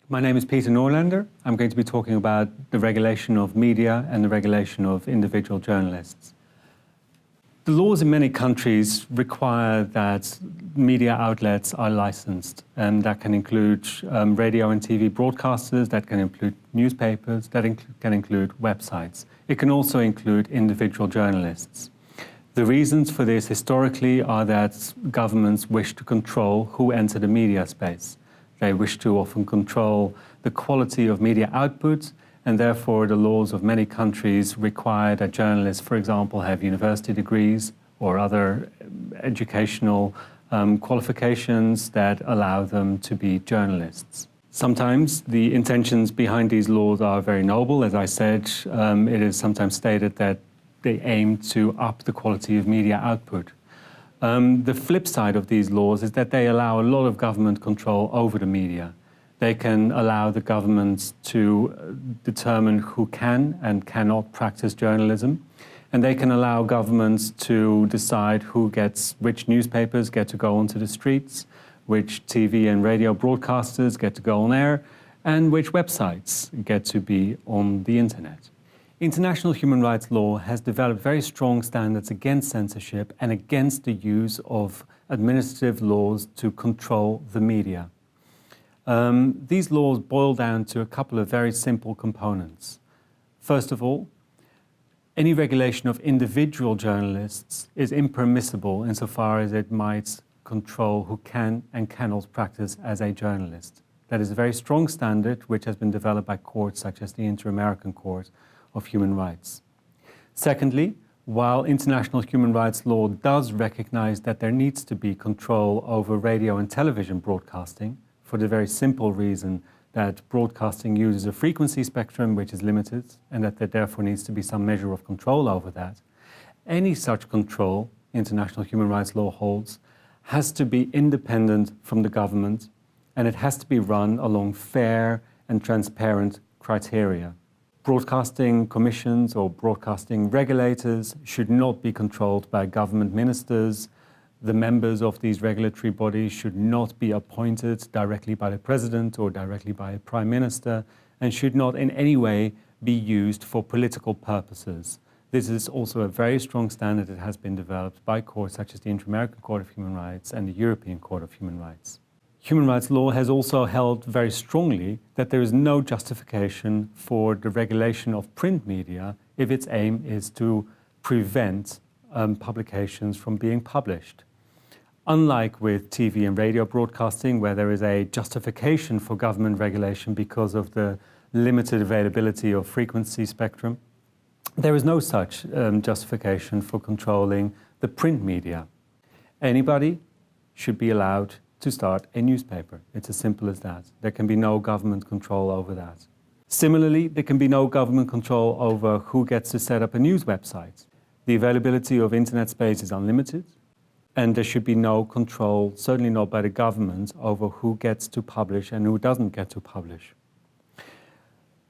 My name is Peter Noorlander. I'm going to be talking about the regulation of media and the regulation of individual journalists. The laws in many countries require that media outlets are licensed, and that can include radio and TV broadcasters, that can include newspapers, that can include websites. It can also include individual journalists. The reasons for this historically are that governments wish to control who enter the media space. They wish to often control the quality of media output, and therefore the laws of many countries require that journalists, for example, have university degrees or other educational qualifications that allow them to be journalists. Sometimes the intentions behind these laws are very noble. As I said, it is sometimes stated that they aim to up the quality of media output. The flip side of these laws is that they allow a lot of government control over the media. They can allow the government to determine who can and cannot practice journalism, and they can allow governments to decide which newspapers get to go onto the streets, which TV and radio broadcasters get to go on air, and which websites get to be on the internet. International human rights law has developed very strong standards against censorship and against the use of administrative laws to control the media. These laws boil down to a couple of very simple components. First of all, any regulation of individual journalists is impermissible insofar as it might control who can and cannot practice as a journalist. That is a very strong standard which has been developed by courts such as the Inter-American Court of Human Rights. Secondly, while international human rights law does recognize that there needs to be control over radio and television broadcasting, for the very simple reason that broadcasting uses a frequency spectrum which is limited and that there therefore needs to be some measure of control over that, any such control, international human rights law holds, has to be independent from the government, and it has to be run along fair and transparent criteria. Broadcasting commissions or broadcasting regulators should not be controlled by government ministers. The members of these regulatory bodies should not be appointed directly by the president or directly by a prime minister, and should not in any way be used for political purposes. This is also a very strong standard that has been developed by courts such as the Inter-American Court of Human Rights and the European Court of Human Rights. Human rights law has also held very strongly that there is no justification for the regulation of print media if its aim is to prevent publications from being published. Unlike with TV and radio broadcasting, where there is a justification for government regulation because of the limited availability of frequency spectrum, there is no such justification for controlling the print media. Anybody should be allowed to start a newspaper. It's as simple as that. There can be no government control over that. Similarly, there can be no government control over who gets to set up a news website. The availability of internet space is unlimited, and there should be no control, certainly not by the government, over who gets to publish and who doesn't get to publish.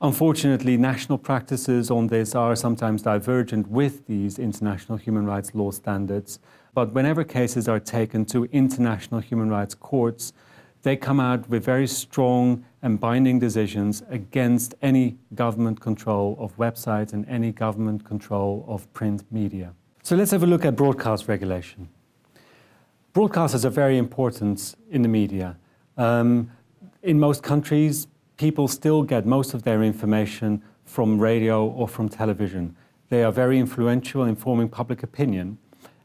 Unfortunately, national practices on this are sometimes divergent with these international human rights law standards, but whenever cases are taken to international human rights courts, they come out with very strong and binding decisions against any government control of websites and any government control of print media. So let's have a look at broadcast regulation. Broadcasters are very important in the media. In most countries, people still get most of their information from radio or from television. They are very influential in forming public opinion.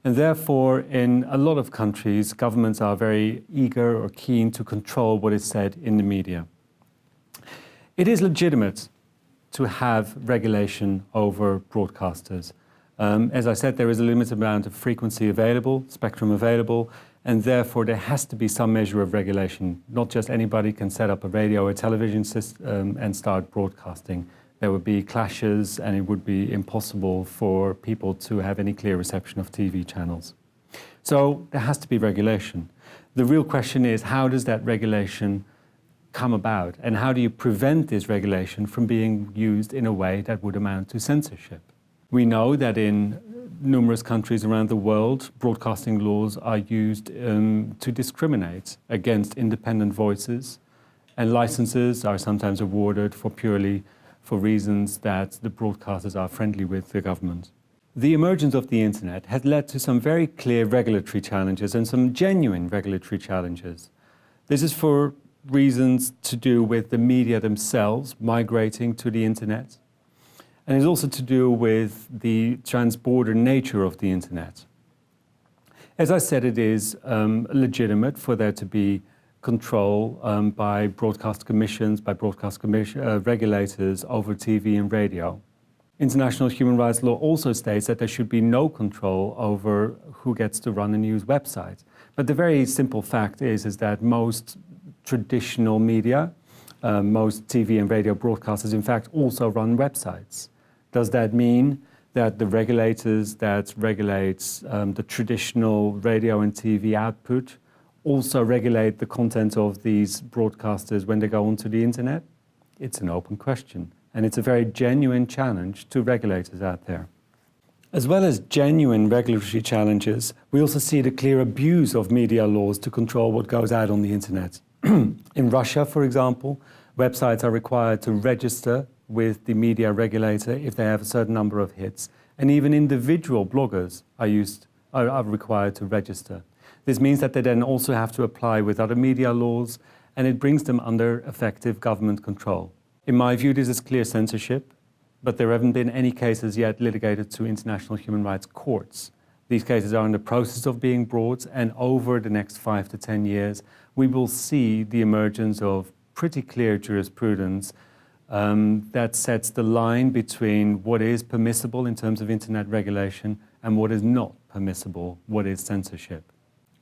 And therefore, in a lot of countries, governments are very eager or keen to control what is said in the media. It is legitimate to have regulation over broadcasters. As I said, there is a limited amount of frequency available, spectrum available, and therefore there has to be some measure of regulation. Not just anybody can set up a radio or television system and start broadcasting. There would be clashes, and it would be impossible for people to have any clear reception of TV channels. So there has to be regulation. The real question is, how does that regulation come about, and how do you prevent this regulation from being used in a way that would amount to censorship? We know that in numerous countries around the world, broadcasting laws are used to discriminate against independent voices And licenses are sometimes awarded purely for reasons that the broadcasters are friendly with the government. The emergence of the internet has led to some very clear regulatory challenges and some genuine regulatory challenges. This is for reasons to do with the media themselves migrating to the internet, and it's also to do with the transborder nature of the internet. As I said, it is legitimate for there to be control by broadcast commissions, regulators over TV and radio. International human rights law also states that there should be no control over who gets to run a news website. But the very simple fact is that most traditional media, most TV and radio broadcasters, in fact, also run websites. Does that mean that the regulators that regulates the traditional radio and TV output also regulate the content of these broadcasters when they go onto the internet? It's an open question, and it's a very genuine challenge to regulators out there. As well as genuine regulatory challenges, we also see the clear abuse of media laws to control what goes out on the internet. In Russia, for example, websites are required to register with the media regulator if they have a certain number of hits, and even individual bloggers are required to register. This means that they then also have to apply with other media laws, and it brings them under effective government control. In my view, this is clear censorship, but there haven't been any cases yet litigated to international human rights courts. These cases are in the process of being brought, and over the next 5 to 10 years, we will see the emergence of pretty clear jurisprudence that sets the line between what is permissible in terms of internet regulation and what is not permissible, what is censorship.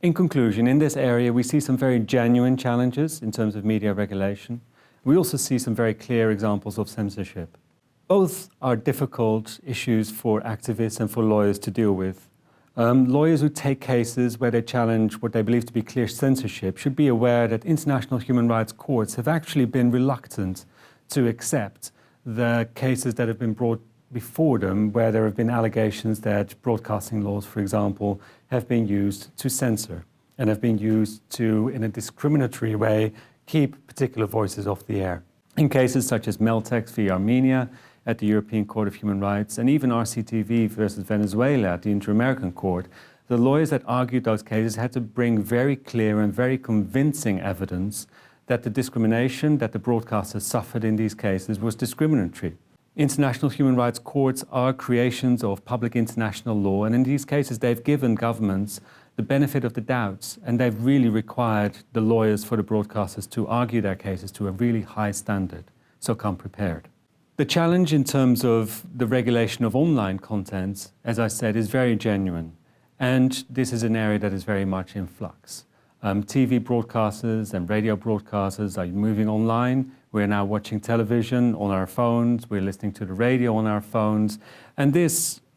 In conclusion, in this area, we see some very genuine challenges in terms of media regulation. We also see some very clear examples of censorship. Both are difficult issues for activists and for lawyers to deal with. Lawyers who take cases where they challenge what they believe to be clear censorship should be aware that international human rights courts have actually been reluctant to accept the cases that have been brought before them where there have been allegations that broadcasting laws, for example, have been used to censor and have been used to, in a discriminatory way, keep particular voices off the air. In cases such as Meltex v. Armenia at the European Court of Human Rights and even RCTV versus Venezuela at the Inter-American Court, the lawyers that argued those cases had to bring very clear and very convincing evidence that the discrimination that the broadcasters suffered in these cases was discriminatory. International human rights courts are creations of public international law, and in these cases they've given governments the benefit of the doubts, and they've really required the lawyers for the broadcasters to argue their cases to a really high standard, so come prepared. The challenge in terms of the regulation of online content, as I said, is very genuine, and this is an area that is very much in flux. TV broadcasters and radio broadcasters are moving online. We're now watching television on our phones. We're listening to the radio on our phones. And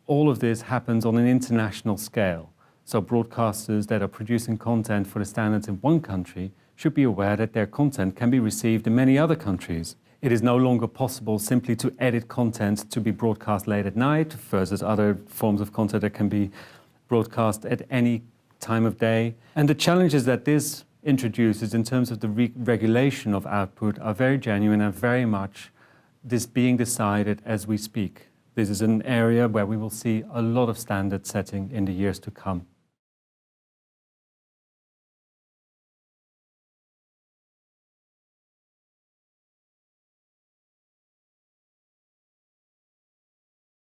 all of this happens on an international scale. So broadcasters that are producing content for the standards in one country should be aware that their content can be received in many other countries. It is no longer possible simply to edit content to be broadcast late at night versus other forms of content that can be broadcast at any time of day. And the challenges that this introduces in terms of the regulation of output are very genuine and very much this being decided as we speak. This is an area where we will see a lot of standard setting in the years to come.